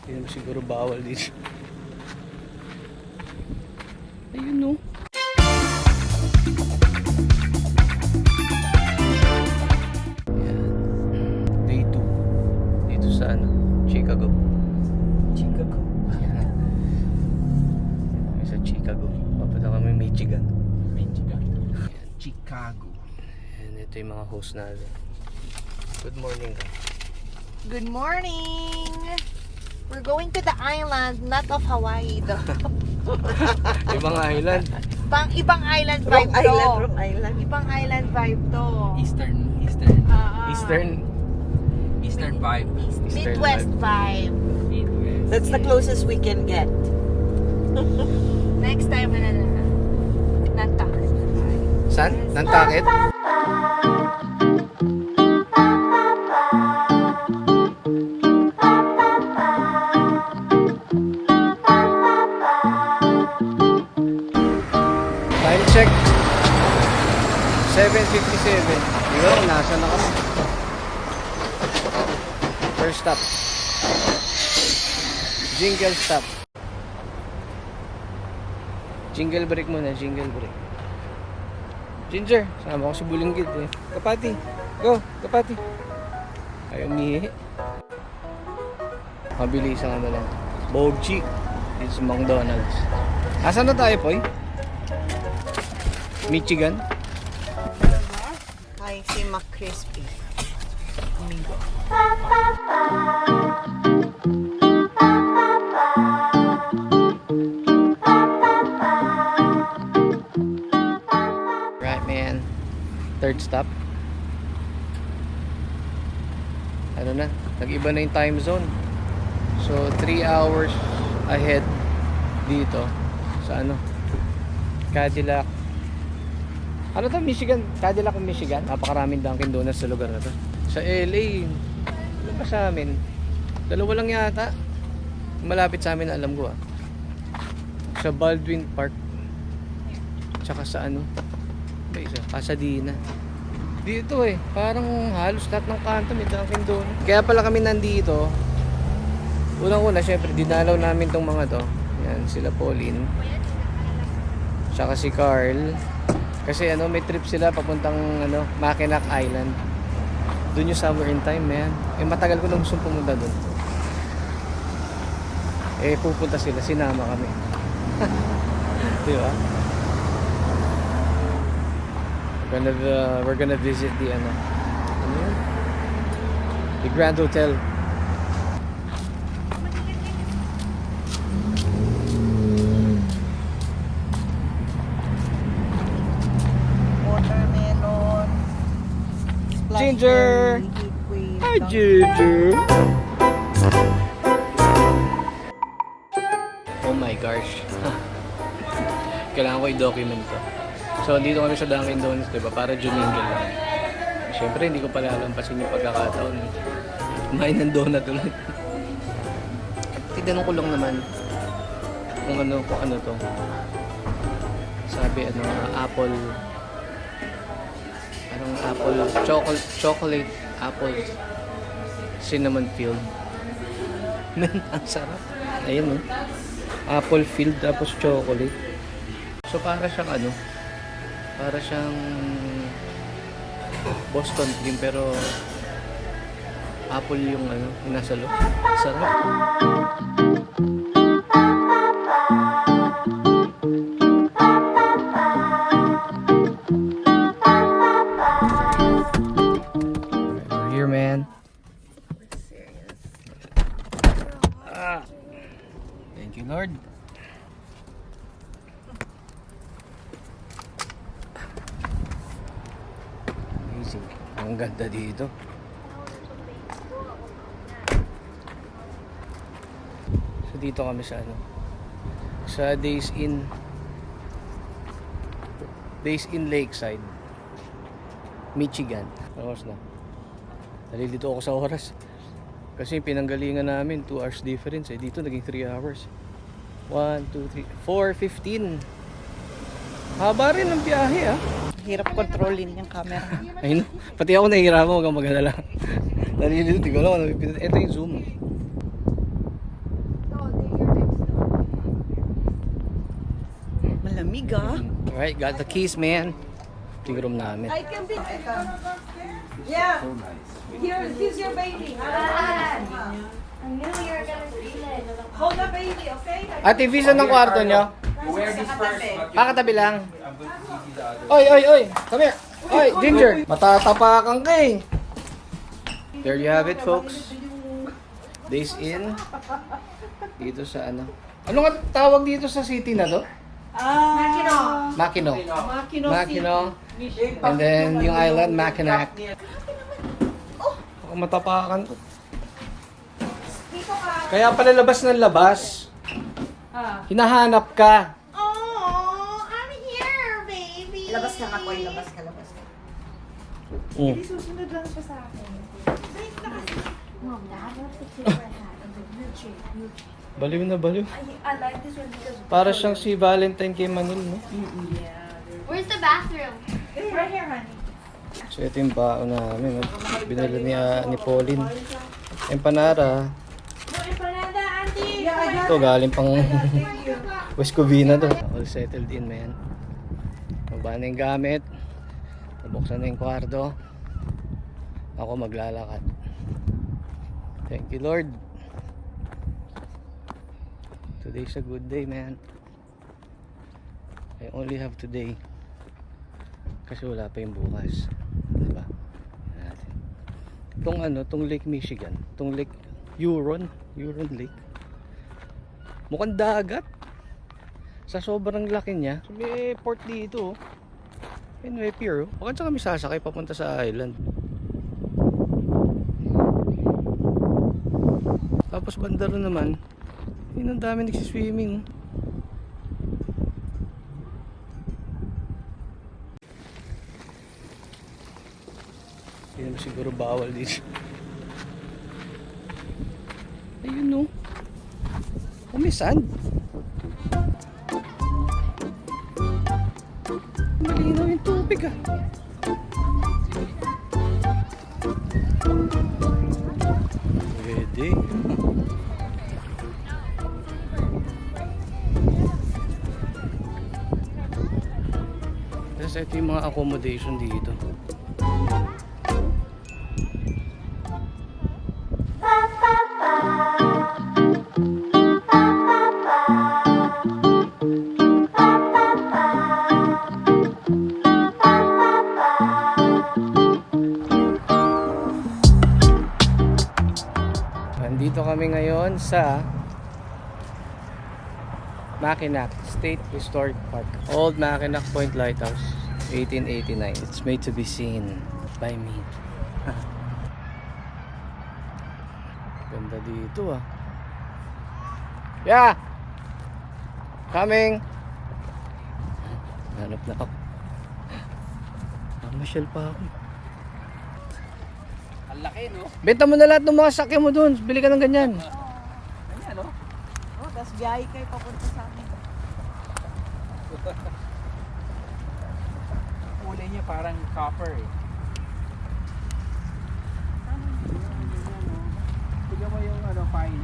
Hindi naman siguro bawal dito. Ayun no. Ayan. Day 2. Dito sa ano? Chicago. Chicago. Ayan. Sa Chicago. Papunta kami Michigan. Michigan. Ayan. Chicago. And ito yung mga host natin. Good morning. Good morning! We're going to the island, not of Hawaii though. Ibang island. Ibang island vibe to. Wrong island. Ibang island vibe to. Eastern vibe. Eastern Midwest vibe. That's the closest we can get. Next time na Nantucket. Saan? Nantucket? Time check 7:57. Diba? Nasa na kami. First stop. Jingle stop. Jingle break muna, jingle break. Ginger, sama ko si Bulinggit eh. Kapati, go, kapati. Ay, umihi. Mabilisan ka na lang. Bogchi. It's McDonald's. Asan na tayo, Poy? Michigan? Ay, si McCrispy. Amigo. Right, man. Third stop. Ano na? Nag-iba na yung time zone. So, 3 hours ahead dito sa ano? Cadillac. Ano to? Michigan? Cadillac, Michigan. Napakaraming Dunkin Donuts sa lugar na to. Sa LA, ano ba sa amin? Dalawa lang yata. Malapit sa amin na alam ko Sa Baldwin Park. Tsaka sa ano? Ba isa? Pasadena. Dito parang halos lahat ng kanto may Dunkin Donuts. Kaya pala kami nandito. Unang-una, syempre, dinalaw namin tong mga to. Yan, sila Pauline. Tsaka si Carl. Kasi may trip sila papuntang Mackinac Island. Doon yung summer in time, man. Matagal ko nang gustong pumunta doon. Pupunta sila, sinama kami. Di ba? We're gonna visit the the Grand Hotel. Watermelon. Ginger! Liquid. Hi, Ginger! Oh my gosh. Kailangan ko i-document to. So, dito kami sa Dunkin Donuts, diba? Para jumingle lang. Siyempre, hindi ko pala alampasin yung pagkakataon. Kumain ng donut ulit. Tinanong ko lang naman kung ano to. Sabi, apple. Anong apple? Chocolate apple. Cinnamon filled. Man, ang sarap. Ayun apple filled tapos chocolate. So para siyang para siyang Boston cream pero apple yung yung nasa loob. Sarap. We're here, man. Thank you, Lord. Amazing. Ang ganda dito. So dito kami sa sa Days Inn Lakeside, Michigan. Tapos na. Nalilito ako sa oras. Kasi pinanggalingan namin 2 hours difference dito naging 3 hours. 1, 2, 3, 4:15. Haba rin ang biyahe Hirap kontrolin yung camera. Ayun, pati ako nahihirapan, huwag kang mag-alala. Nalilito, di ko alam, ito yung zoom. lamig ah. Alright, got the keys, man. Ito yung room namin. I can be. Yeah. Here's your baby. I knew you were gonna feel it. Hold the baby, okay? Ate, visa ng kwarto nyo? Wear this first. Katabi lang. Oy! Come here. Oy, Ginger. Matatapakan ka eh. There you have it, folks. Days in. Dito sa ano. Ano nga tawag dito sa city na to? Mackinac. Mackinac. And then yung island, Mackinac. Oh, matapakan to. Kaya pala labas ng labas. Hinahanap ka. Oh, I'm here, baby. Labas ka nga, Koy. Labas ka. Mm. Susunod lang siya sa akin. Mom, Dad wants to take my hat and the wheelchair. Baliw na baliw. I like this one because Para siyang si Valentine kay Manil, no? Where's the bathroom? Right here, honey. So ito yung baon namin. No? Binala ni Pauline. Empanada. Empanada, auntie. Ito galing pang West Covina to. All settled in, man. Magbana na yung gamit. Nabuksan na yung kwarto. Ako maglalakad. Thank you, Lord. Today's a good day, man. I only have today. Kasi wala pa yung bukas. Diba? Natin. Itong Lake Michigan. Itong Lake Huron Lake. Mukhang dagat. Sa sobrang laki niya. So, may port dito. And may pier. Bakit sa kami sasakay papunta sa island? Tapos banda ron naman. Yun ang dami nagsiswimming. Hindi naman siguro bawal dito. Ayun no. Oh, may sand. Malinaw yung tubig ah. Pwede. Tapos ito yung mga accommodation dito. Nandito kami ngayon sa Mackinac State Historic Park. Old Mackinac Point Lighthouse, 1889. It's made to be seen by me. Ganda dito ah. Yeah! Coming! Hanap na ako. Namasyal pa ako. Ang laki, no? Benta mo na lahat ng mga sakya mo dun. Bili ka ng ganyan. Ayan, no? Oh, tapos biyahe kayo papunta sa amin. Kulay niya parang copper eh. Tignan mo yung ano, file,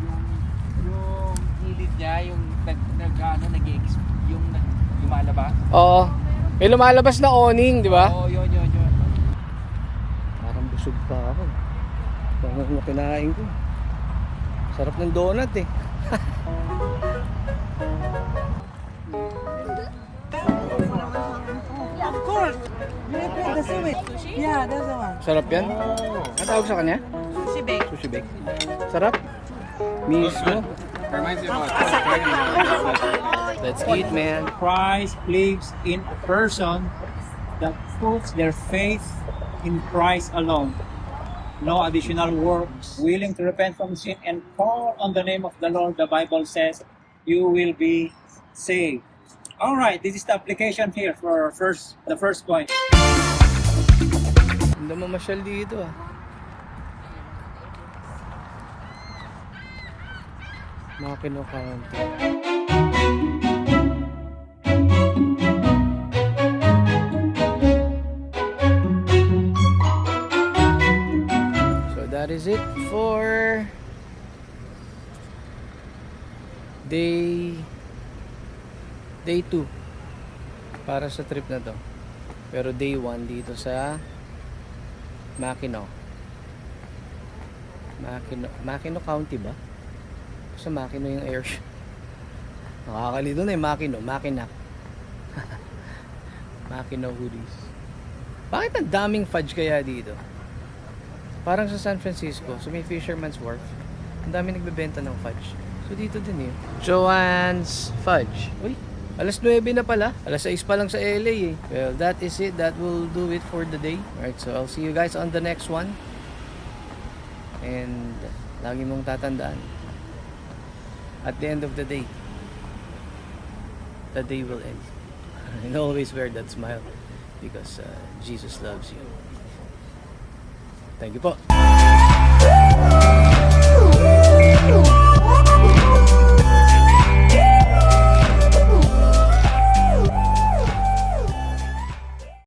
yung gilid niya, yung yung lumalabas. Oo. May lumalabas na awning, di ba? Oo, yun. Parang busog pa ako. Parang na kinain ko. Sarap ng donut eh. Of course! The sushi? Yeah, that's the one. Sarap yan? Ang tawag sa kanya? Sushi bake. Sushi bake. Sarap? Mismo. Let's eat, man. Christ lives in a person that puts their faith in Christ alone. No additional works. Willing to repent from sin and call on the name of the Lord, the Bible says, you will be saved. All right, this is the application here for the first point. Hindi mo masyal dito ah. Mackinac County. So that is it for day 2 para sa trip na to. Pero day 1 dito sa Mackinac. Mackinac County ba? Sa Mackinac yung air. Nakakalito na yung Mackinac. Mackinac hoodies. Bakit ang daming fudge kaya dito? Parang sa San Francisco, so may Fisherman's Wharf. Ang dami nagbebenta ng fudge. So dito din yun. Joann's Fudge. Uy, alas 9 na pala. Alas 6 pa lang sa LA eh. Well, that is it. That will do it for the day. Alright, so I'll see you guys on the next one. And lagi mong tatandaan, at the end of the day will end. And always wear that smile because Jesus loves you. Thank you po.